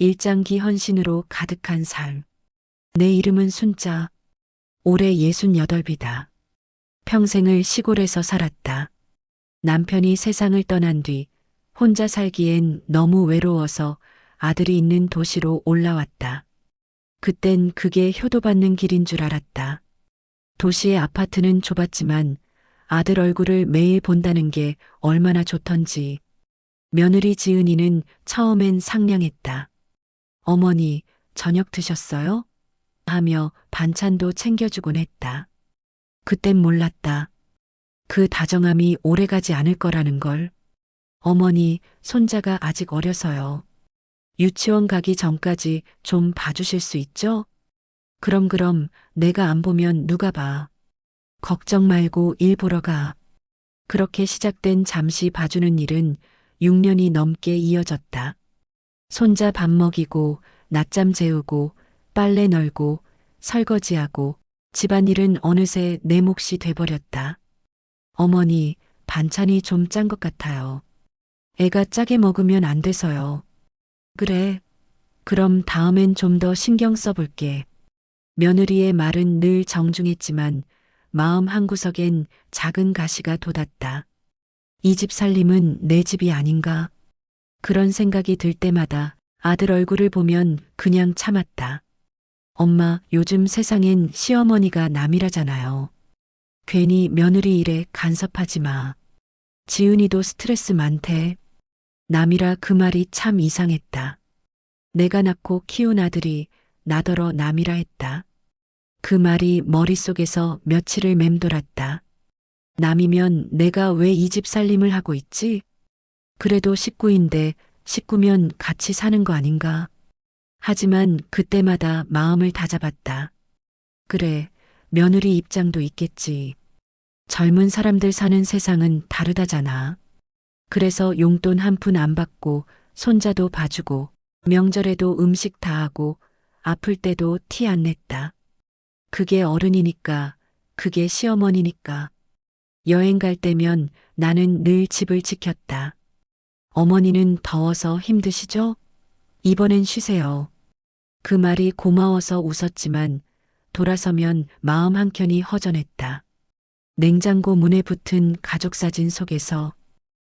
일장기 헌신으로 가득한 삶. 내 이름은 순자. 올해 68이다. 평생을 시골에서 살았다. 남편이 세상을 떠난 뒤 혼자 살기엔 너무 외로워서 아들이 있는 도시로 올라왔다. 그땐 그게 효도받는 길인 줄 알았다. 도시의 아파트는 좁았지만 아들 얼굴을 매일 본다는 게 얼마나 좋던지. 며느리 지은이는 처음엔 상냥했다. 어머니, 저녁 드셨어요? 하며 반찬도 챙겨주곤 했다. 그땐 몰랐다. 그 다정함이 오래가지 않을 거라는 걸. 어머니, 손자가 아직 어려서요. 유치원 가기 전까지 좀 봐주실 수 있죠? 그럼 내가 안 보면 누가 봐. 걱정 말고 일 보러 가. 그렇게 시작된 잠시 봐주는 일은 6년이 넘게 이어졌다. 손자 밥 먹이고, 낮잠 재우고, 빨래 널고, 설거지하고, 집안일은 어느새 내 몫이 돼버렸다. 어머니, 반찬이 좀 짠 것 같아요. 애가 짜게 먹으면 안 돼서요. 그래. 그럼 다음엔 좀 더 신경 써볼게. 며느리의 말은 늘 정중했지만 마음 한구석엔 작은 가시가 돋았다. 이 집 살림은 내 집이 아닌가? 그런 생각이 들 때마다 아들 얼굴을 보면 그냥 참았다. 엄마, 요즘 세상엔 시어머니가 남이라잖아요. 괜히 며느리 일에 간섭하지 마. 지은이도 스트레스 많대. 남이라 그 말이 참 이상했다. 내가 낳고 키운 아들이 나더러 남이라 했다. 그 말이 머릿속에서 며칠을 맴돌았다. 남이면 내가 왜 이 집 살림을 하고 있지? 그래도 식구인데 식구면 같이 사는 거 아닌가? 하지만 그때마다 마음을 다잡았다. 그래, 며느리 입장도 있겠지. 젊은 사람들 사는 세상은 다르다잖아. 그래서 용돈 한 푼 안 받고 손자도 봐주고 명절에도 음식 다 하고 아플 때도 티 안 냈다. 그게 어른이니까, 그게 시어머니니까. 여행 갈 때면 나는 늘 집을 지켰다. 어머니는 더워서 힘드시죠? 이번엔 쉬세요. 그 말이 고마워서 웃었지만 돌아서면 마음 한켠이 허전했다. 냉장고 문에 붙은 가족 사진 속에서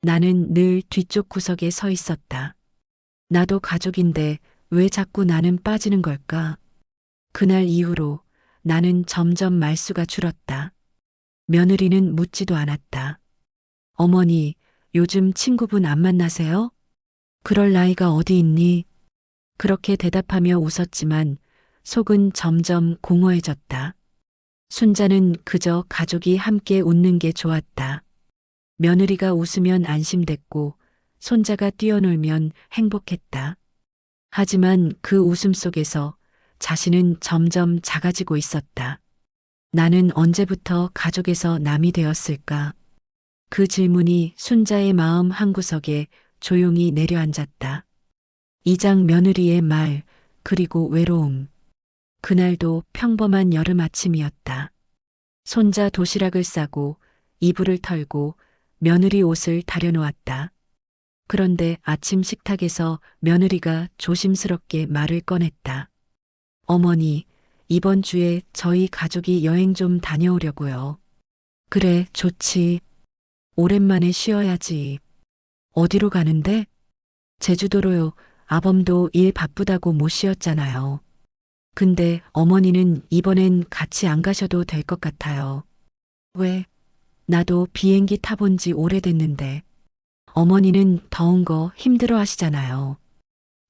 나는 늘 뒤쪽 구석에 서 있었다. 나도 가족인데 왜 자꾸 나는 빠지는 걸까? 그날 이후로 나는 점점 말수가 줄었다. 며느리는 묻지도 않았다. 어머니, 요즘 친구분 안 만나세요? 그럴 나이가 어디 있니? 그렇게 대답하며 웃었지만 속은 점점 공허해졌다. 순자는 그저 가족이 함께 웃는 게 좋았다. 며느리가 웃으면 안심됐고 손자가 뛰어놀면 행복했다. 하지만 그 웃음 속에서 자신은 점점 작아지고 있었다. 나는 언제부터 가족에서 남이 되었을까? 그 질문이 순자의 마음 한구석에 조용히 내려앉았다. 이장 며느리의 말, 그리고 외로움. 그날도 평범한 여름 아침이었다. 손자 도시락을 싸고 이불을 털고 며느리 옷을 다려놓았다. 그런데 아침 식탁에서 며느리가 조심스럽게 말을 꺼냈다. 어머니, 이번 주에 저희 가족이 여행 좀 다녀오려고요. 그래, 좋지. 오랜만에 쉬어야지. 어디로 가는데? 제주도로요. 아범도 일 바쁘다고 못 쉬었잖아요. 근데 어머니는 이번엔 같이 안 가셔도 될 것 같아요. 왜? 나도 비행기 타본 지 오래됐는데. 어머니는 더운 거 힘들어 하시잖아요.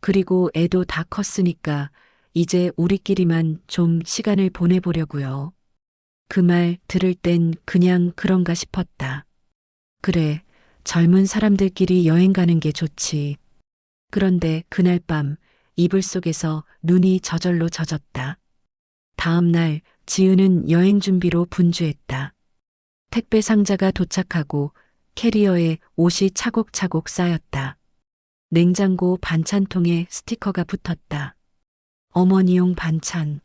그리고 애도 다 컸으니까 이제 우리끼리만 좀 시간을 보내보려고요. 그 말 들을 땐 그냥 그런가 싶었다. 그래, 젊은 사람들끼리 여행 가는 게 좋지. 그런데 그날 밤 이불 속에서 눈이 저절로 젖었다. 다음 날 지은은 여행 준비로 분주했다. 택배 상자가 도착하고 캐리어에 옷이 차곡차곡 쌓였다. 냉장고 반찬통에 스티커가 붙었다. 어머니용 반찬.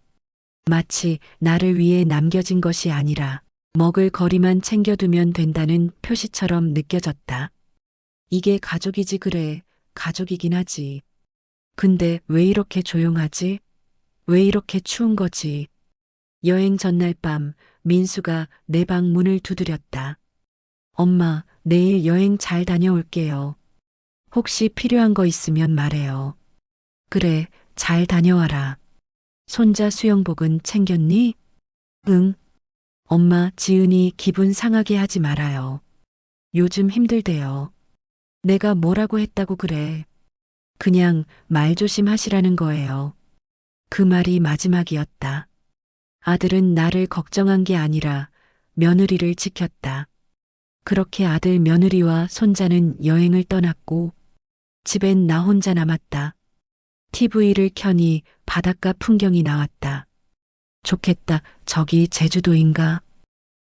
마치 나를 위해 남겨진 것이 아니라 먹을 거리만 챙겨두면 된다는 표시처럼 느껴졌다. 이게 가족이지 그래, 가족이긴 하지. 근데 왜 이렇게 조용하지? 왜 이렇게 추운 거지? 여행 전날 밤 민수가 내 방 문을 두드렸다. 엄마, 내일 여행 잘 다녀올게요. 혹시 필요한 거 있으면 말해요. 그래, 잘 다녀와라. 손자 수영복은 챙겼니? 응. 엄마, 지은이 기분 상하게 하지 말아요. 요즘 힘들대요. 내가 뭐라고 했다고 그래. 그냥 말 조심하시라는 거예요. 그 말이 마지막이었다. 아들은 나를 걱정한 게 아니라 며느리를 지켰다. 그렇게 아들 며느리와 손자는 여행을 떠났고 집엔 나 혼자 남았다. TV를 켜니 바닷가 풍경이 나왔다. 좋겠다. 저기 제주도인가?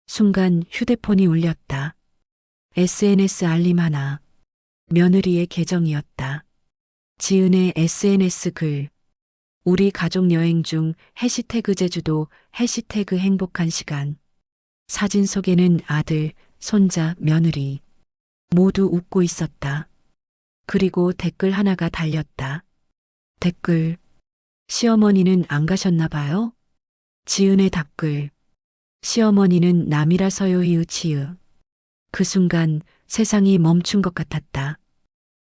순간 휴대폰이 울렸다. SNS 알림 하나. 며느리의 계정이었다. 지은의 SNS 글. 우리 가족 여행 중 해시태그 제주도 해시태그 행복한 시간. 사진 속에는 아들, 손자, 며느리. 모두 웃고 있었다. 그리고 댓글 하나가 달렸다. 댓글. 시어머니는 안 가셨나 봐요? 지은의 답글. 시어머니는 남이라서요 히읗이으. 그 순간 세상이 멈춘 것 같았다.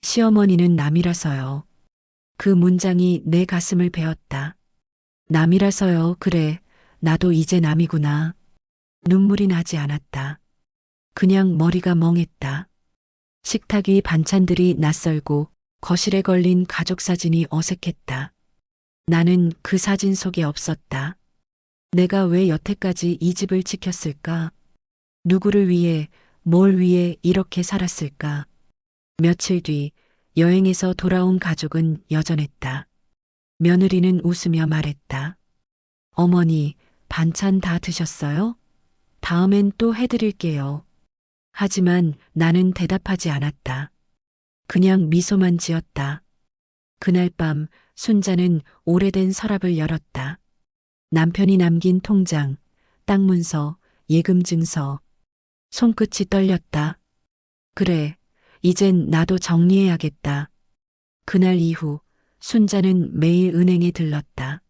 시어머니는 남이라서요. 그 문장이 내 가슴을 베었다. 남이라서요. 그래, 나도 이제 남이구나. 눈물이 나지 않았다. 그냥 머리가 멍했다. 식탁 위 반찬들이 낯설고 거실에 걸린 가족 사진이 어색했다. 나는 그 사진 속에 없었다. 내가 왜 여태까지 이 집을 지켰을까? 누구를 위해, 뭘 위해 이렇게 살았을까? 며칠 뒤 여행에서 돌아온 가족은 여전했다. 며느리는 웃으며 말했다. 어머니, 반찬 다 드셨어요? 다음엔 또 해드릴게요. 하지만 나는 대답하지 않았다. 그냥 미소만 지었다. 그날 밤 순자는 오래된 서랍을 열었다. 남편이 남긴 통장, 땅 문서, 예금 증서. 손끝이 떨렸다. 그래, 이젠 나도 정리해야겠다. 그날 이후 순자는 매일 은행에 들렀다.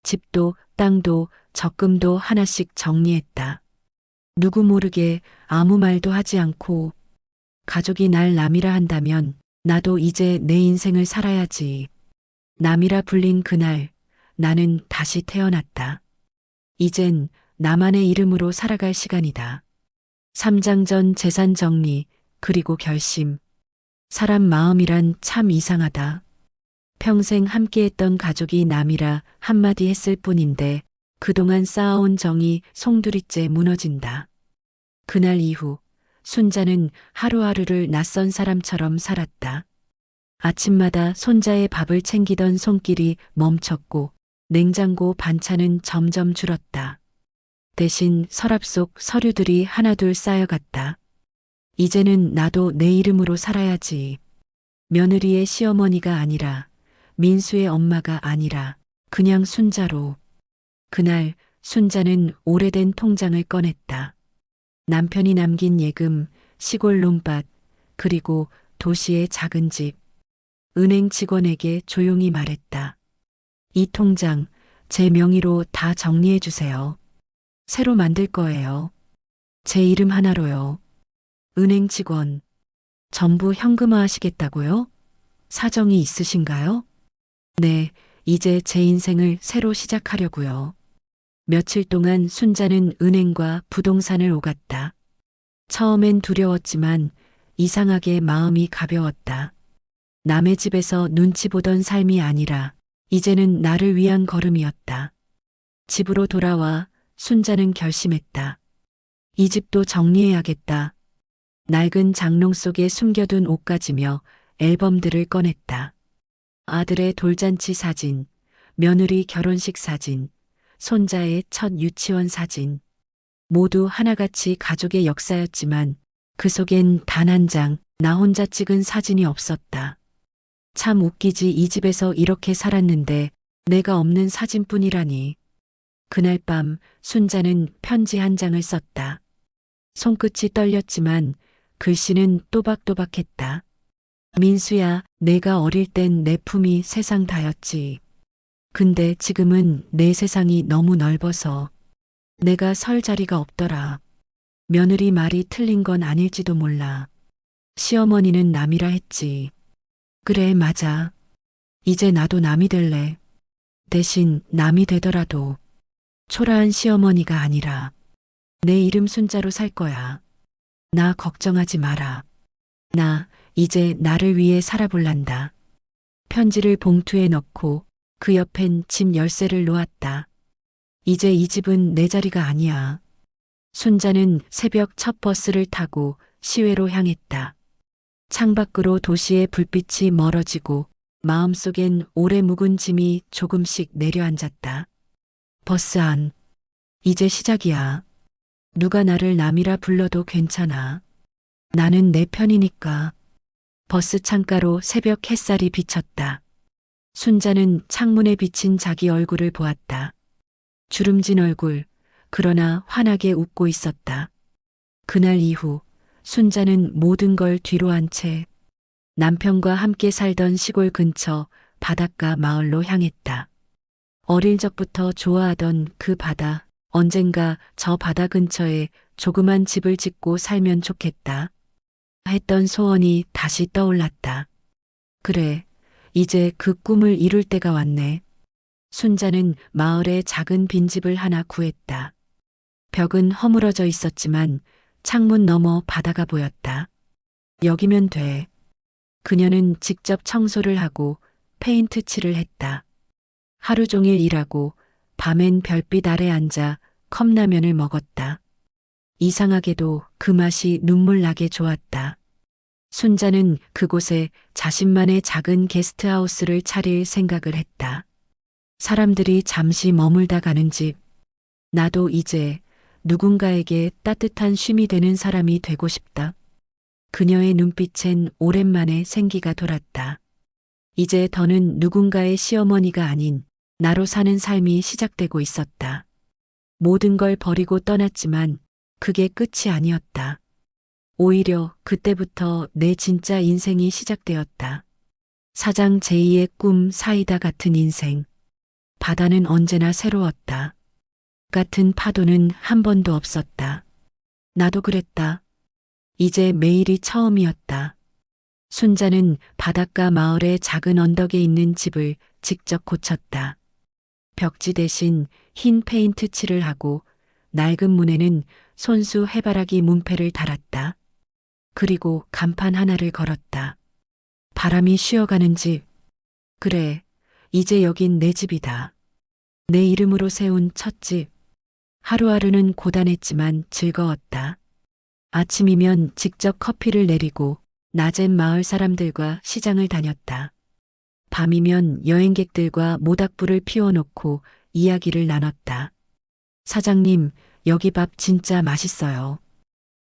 집도 땅도 적금도 하나씩 정리했다. 누구 모르게 아무 말도 하지 않고 가족이 날 남이라 한다면 나도 이제 내 인생을 살아야지. 남이라 불린 그날 나는 다시 태어났다. 이젠 나만의 이름으로 살아갈 시간이다. 3장 전 재산 정리 그리고 결심. 사람 마음이란 참 이상하다. 평생 함께했던 가족이 남이라 한마디 했을 뿐인데 그동안 쌓아온 정이 송두리째 무너진다. 그날 이후 순자는 하루하루를 낯선 사람처럼 살았다. 아침마다 손자의 밥을 챙기던 손길이 멈췄고 냉장고 반찬은 점점 줄었다. 대신 서랍 속 서류들이 하나둘 쌓여갔다. 이제는 나도 내 이름으로 살아야지. 며느리의 시어머니가 아니라 민수의 엄마가 아니라 그냥 순자로. 그날 순자는 오래된 통장을 꺼냈다. 남편이 남긴 예금, 시골 논밭, 그리고 도시의 작은 집. 은행 직원에게 조용히 말했다. 이 통장 제 명의로 다 정리해 주세요. 새로 만들 거예요. 제 이름 하나로요. 은행 직원. 전부 현금화 하시겠다고요? 사정이 있으신가요? 네, 이제 제 인생을 새로 시작하려고요. 며칠 동안 순자는 은행과 부동산을 오갔다. 처음엔 두려웠지만 이상하게 마음이 가벼웠다. 남의 집에서 눈치 보던 삶이 아니라 이제는 나를 위한 걸음이었다. 집으로 돌아와 순자는 결심했다. 이 집도 정리해야겠다. 낡은 장롱 속에 숨겨둔 옷가지며 앨범들을 꺼냈다. 아들의 돌잔치 사진, 며느리 결혼식 사진, 손자의 첫 유치원 사진. 모두 하나같이 가족의 역사였지만 그 속엔 단 한 장, 나 혼자 찍은 사진이 없었다. 참 웃기지 이 집에서 이렇게 살았는데 내가 없는 사진뿐이라니. 그날 밤 순자는 편지 한 장을 썼다. 손끝이 떨렸지만 글씨는 또박또박했다. 민수야, 내가 어릴 땐 내 품이 세상 다였지. 근데 지금은 내 세상이 너무 넓어서 내가 설 자리가 없더라. 며느리 말이 틀린 건 아닐지도 몰라. 시어머니는 남이라 했지. 그래, 맞아. 이제 나도 남이 될래. 대신 남이 되더라도 초라한 시어머니가 아니라 내 이름 순자로 살 거야. 나 걱정하지 마라. 나 이제 나를 위해 살아볼란다. 편지를 봉투에 넣고 그 옆엔 집 열쇠를 놓았다. 이제 이 집은 내 자리가 아니야. 순자는 새벽 첫 버스를 타고 시외로 향했다. 창밖으로 도시의 불빛이 멀어지고 마음속엔 오래 묵은 짐이 조금씩 내려앉았다. 버스 안. 이제 시작이야. 누가 나를 남이라 불러도 괜찮아. 나는 내 편이니까. 버스 창가로 새벽 햇살이 비쳤다. 순자는 창문에 비친 자기 얼굴을 보았다. 주름진 얼굴, 그러나 환하게 웃고 있었다. 그날 이후 순자는 모든 걸 뒤로 한 채 남편과 함께 살던 시골 근처 바닷가 마을로 향했다. 어릴 적부터 좋아하던 그 바다, 언젠가 저 바다 근처에 조그만 집을 짓고 살면 좋겠다. 했던 소원이 다시 떠올랐다. 그래, 이제 그 꿈을 이룰 때가 왔네. 순자는 마을에 작은 빈집을 하나 구했다. 벽은 허물어져 있었지만 창문 너머 바다가 보였다. 여기면 돼. 그녀는 직접 청소를 하고 페인트 칠을 했다. 하루 종일 일하고 밤엔 별빛 아래 앉아 컵라면을 먹었다. 이상하게도 그 맛이 눈물 나게 좋았다. 순자는 그곳에 자신만의 작은 게스트하우스를 차릴 생각을 했다. 사람들이 잠시 머물다 가는 집. 나도 이제 누군가에게 따뜻한 쉼이 되는 사람이 되고 싶다. 그녀의 눈빛엔 오랜만에 생기가 돌았다. 이제 더는 누군가의 시어머니가 아닌 나로 사는 삶이 시작되고 있었다. 모든 걸 버리고 떠났지만 그게 끝이 아니었다. 오히려 그때부터 내 진짜 인생이 시작되었다. 사장 제2의 꿈 사이다 같은 인생. 바다는 언제나 새로웠다. 같은 파도는 한 번도 없었다. 나도 그랬다. 이제 매일이 처음이었다. 순자는 바닷가 마을의 작은 언덕에 있는 집을 직접 고쳤다. 벽지 대신 흰 페인트 칠을 하고 낡은 문에는 손수 해바라기 문패를 달았다. 그리고 간판 하나를 걸었다. 바람이 쉬어가는 집. 그래, 이제 여긴 내 집이다. 내 이름으로 세운 첫 집. 하루하루는 고단했지만 즐거웠다. 아침이면 직접 커피를 내리고 낮엔 마을 사람들과 시장을 다녔다. 밤이면 여행객들과 모닥불을 피워놓고 이야기를 나눴다. 사장님, 여기 밥 진짜 맛있어요.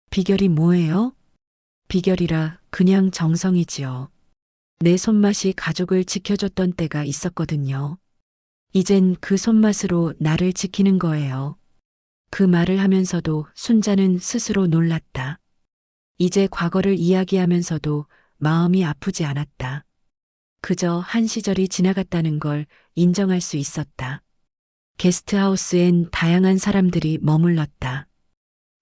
비결이 뭐예요? 비결이라 그냥 정성이지요. 내 손맛이 가족을 지켜줬던 때가 있었거든요. 이젠 그 손맛으로 나를 지키는 거예요. 그 말을 하면서도 순자는 스스로 놀랐다. 이제 과거를 이야기하면서도 마음이 아프지 않았다. 그저 한 시절이 지나갔다는 걸 인정할 수 있었다. 게스트하우스엔 다양한 사람들이 머물렀다.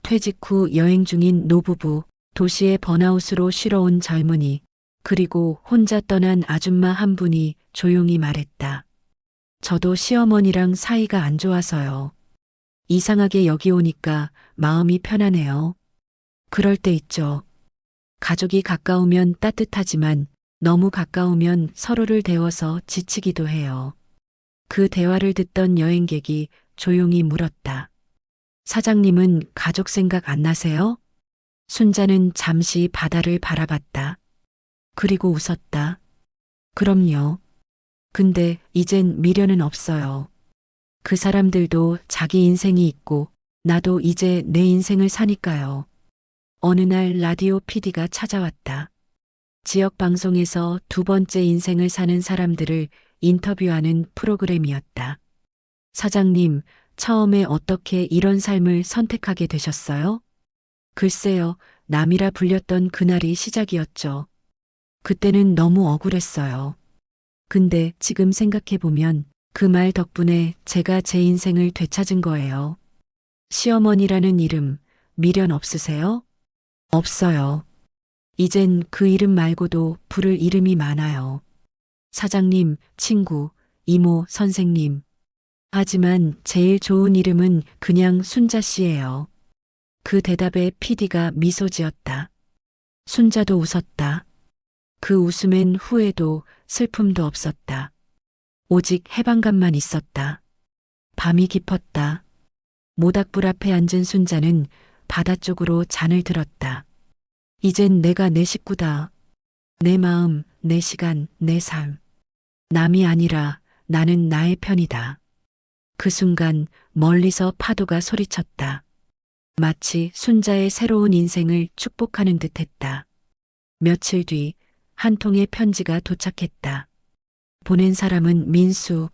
퇴직 후 여행 중인 노부부, 도시의 번아웃으로 쉬러 온 젊은이, 그리고 혼자 떠난 아줌마 한 분이 조용히 말했다. 저도 시어머니랑 사이가 안 좋아서요. 이상하게 여기 오니까 마음이 편하네요. 그럴 때 있죠. 가족이 가까우면 따뜻하지만 너무 가까우면 서로를 데워서 지치기도 해요. 그 대화를 듣던 여행객이 조용히 물었다. 사장님은 가족 생각 안 나세요? 순자는 잠시 바다를 바라봤다. 그리고 웃었다. 그럼요. 근데 이젠 미련은 없어요. 그 사람들도 자기 인생이 있고 나도 이제 내 인생을 사니까요. 어느 날 라디오 PD가 찾아왔다. 지역 방송에서 두 번째 인생을 사는 사람들을 인터뷰하는 프로그램이었다. 사장님, 처음에 어떻게 이런 삶을 선택하게 되셨어요? 글쎄요, 남이라 불렸던 그날이 시작이었죠. 그때는 너무 억울했어요. 근데 지금 생각해보면 그 말 덕분에 제가 제 인생을 되찾은 거예요. 시어머니라는 이름 미련 없으세요? 없어요. 이젠 그 이름 말고도 부를 이름이 많아요. 사장님, 친구, 이모, 선생님. 하지만 제일 좋은 이름은 그냥 순자 씨예요. 그 대답에 PD가 미소 지었다. 순자도 웃었다. 그 웃음엔 후회도 슬픔도 없었다. 오직 해방감만 있었다. 밤이 깊었다. 모닥불 앞에 앉은 순자는 바다 쪽으로 잔을 들었다. 이젠 내가 내 식구다. 내 마음, 내 시간, 내 삶. 남이 아니라 나는 나의 편이다. 그 순간 멀리서 파도가 소리쳤다. 마치 순자의 새로운 인생을 축복하는 듯 했다. 며칠 뒤 한 통의 편지가 도착했다. 보낸 사람은 민수.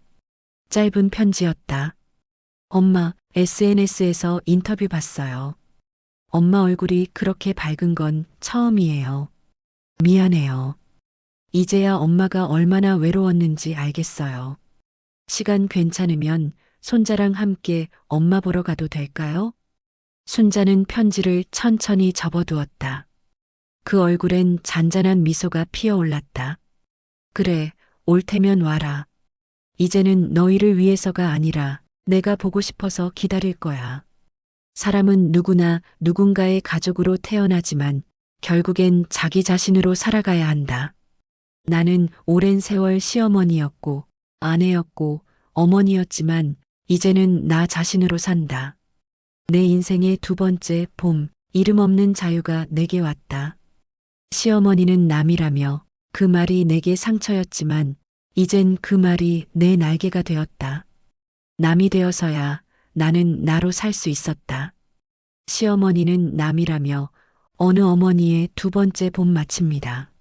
짧은 편지였다. 엄마, SNS에서 인터뷰 봤어요. 엄마 얼굴이 그렇게 밝은 건 처음이에요. 미안해요. 이제야 엄마가 얼마나 외로웠는지 알겠어요. 시간 괜찮으면 손자랑 함께 엄마 보러 가도 될까요? 순자는 편지를 천천히 접어두었다. 그 얼굴엔 잔잔한 미소가 피어올랐다. 그래, 올 테면 와라. 이제는 너희를 위해서가 아니라 내가 보고 싶어서 기다릴 거야. 사람은 누구나 누군가의 가족으로 태어나지만 결국엔 자기 자신으로 살아가야 한다. 나는 오랜 세월 시어머니였고 아내였고 어머니였지만 이제는 나 자신으로 산다. 내 인생의 두 번째 봄, 이름 없는 자유가 내게 왔다. 시어머니는 남이라며 그 말이 내게 상처였지만 이젠 그 말이 내 날개가 되었다. 남이 되어서야 나는 나로 살 수 있었다. 시어머니는 남이라며 어느 어머니의 두 번째 봄 마칩니다.